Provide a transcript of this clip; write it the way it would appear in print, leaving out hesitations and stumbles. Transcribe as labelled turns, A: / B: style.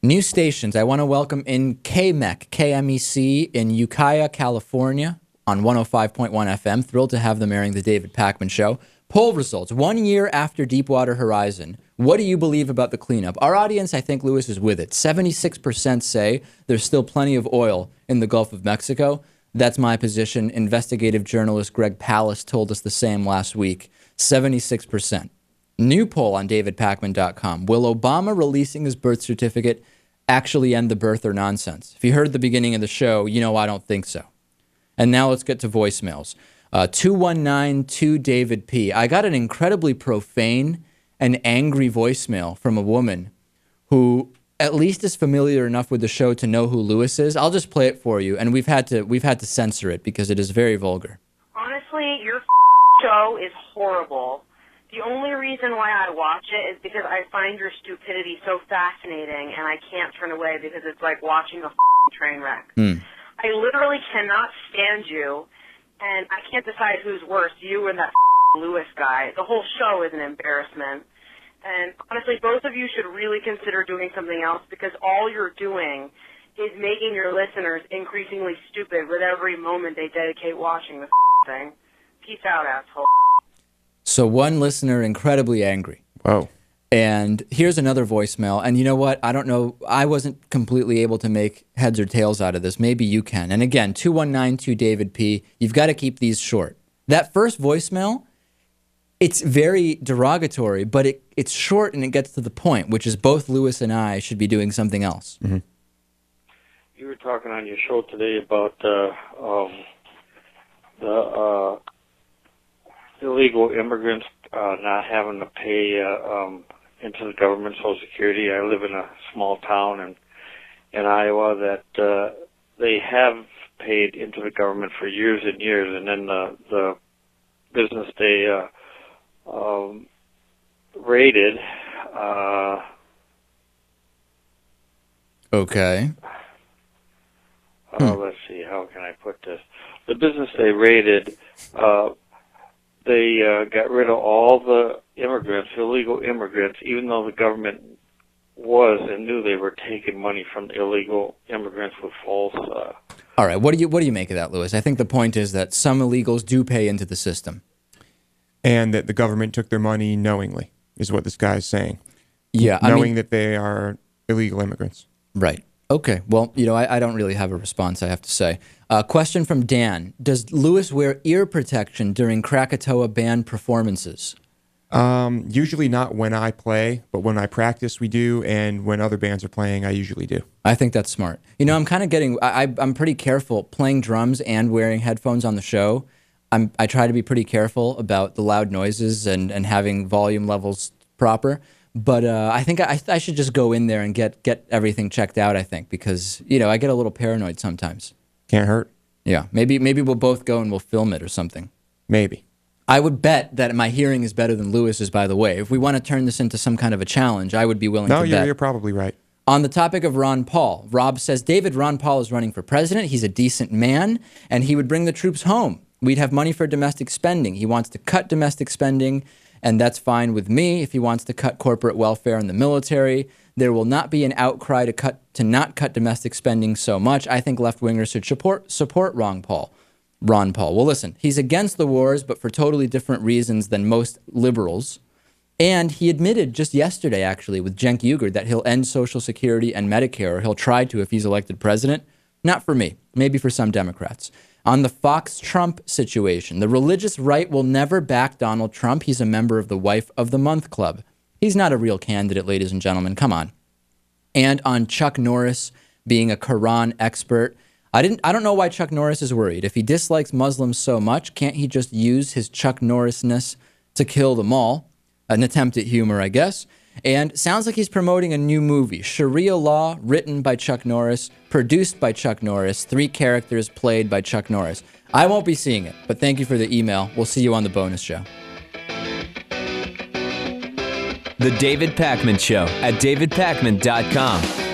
A: New stations. I want to welcome in KMEC, K-M-E-C in Ukiah, California on 105.1 FM. Thrilled to have them airing the David Pakman Show. Poll results. 1 year after Deepwater Horizon. What do you believe about the cleanup? Our audience, I think Lewis is with it. 76% say there's still plenty of oil in the Gulf of Mexico. That's my position. Investigative journalist Greg Palast told us the same last week. 76%. New poll on davidpakman.com. Will Obama releasing his birth certificate actually end the birther nonsense? If you heard the beginning of the show, you know I don't think so. And now let's get to voicemails. 219-2 P. I got an incredibly profane and angry voicemail from a woman who at least is familiar enough with the show to know who Lewis is. I'll just play it for you, and we've had to censor it because it is very vulgar.
B: Honestly, your show is horrible. The only reason why I watch it is because I find your stupidity so fascinating, and I can't turn away because it's like watching a train wreck. I literally cannot stand you, and I can't decide who's worse, you and that Lewis guy. The whole show is an embarrassment. And honestly, both of you should really consider doing something else because all you're doing is making your listeners increasingly stupid with every moment they dedicate watching the thing. Peace out, asshole.
A: So one listener incredibly angry.
C: Whoa.
A: And here's another voicemail. And you know what? I don't know. I wasn't completely able to make heads or tails out of this. Maybe you can. And again, 2192 David P. You've got to keep these short. That first voicemail, it's very derogatory, but it's short and it gets to the point, which is both Lewis and I should be doing something else.
C: Mm-hmm.
D: You were talking on your show today about the illegal immigrants not having to pay into the government Social Security. I live in a small town in Iowa that they have paid into the government for years and years, and then the business they raided.
A: Okay.
D: Let's see, how can I put this? The business they raided, they got rid of all the immigrants, illegal immigrants, even though the government was and knew they were taking money from the illegal immigrants with false.
A: All right, what do you make of that, Lewis? I think the point is that some illegals do pay into the system,
C: and that the government took their money knowingly, is what this guy's saying.
A: Yeah,
C: knowing that they are illegal immigrants.
A: Right. Okay. Well, I don't really have a response, I have to say. Question from Dan. Does Lewis wear ear protection during Krakatoa band performances?
C: Usually not when I play, but when I practice, we do, and when other bands are playing, I usually do.
A: I think that's smart. I'm kind of getting... I'm pretty careful playing drums and wearing headphones on the show. I try to be pretty careful about the loud noises and having volume levels proper. But I think I should just go in there and get everything checked out, I think, because, I get a little paranoid sometimes.
C: Can't hurt.
A: Yeah. Maybe we'll both go and we'll film it or something.
C: Maybe.
A: I would bet that my hearing is better than Lewis's, by the way. If we want to turn this into some kind of a challenge, I would be willing to bet.
C: No, you're probably right.
A: On the topic of Ron Paul, Rob says, David, Ron Paul is running for president. He's a decent man, and he would bring the troops home. We'd have money for domestic spending. He wants to cut domestic spending, and that's fine with me. If he wants to cut corporate welfare in the military, there will not be an outcry to not cut domestic spending so much. I think left-wingers should support Ron Paul. Well, listen, he's against the wars, but for totally different reasons than most liberals. And he admitted just yesterday, actually, with Cenk Uygur, that he'll end Social Security and Medicare, or he'll try to if he's elected president. Not for me, maybe for some Democrats. On the Fox-Trump situation, the religious right will never back Donald Trump. He's a member of the Wife of the Month Club. He's not a real candidate, ladies and gentlemen. Come on. And on Chuck Norris being a Quran expert, I don't know why Chuck Norris is worried. If he dislikes Muslims so much, can't he just use his Chuck Norris-ness to kill them all? An attempt at humor, I guess. And sounds like he's promoting a new movie, Sharia Law, written by Chuck Norris, produced by Chuck Norris, 3 characters played by Chuck Norris. I won't be seeing it, but thank you for the email. We'll see you on the bonus show.
E: The David Pakman Show at davidpakman.com.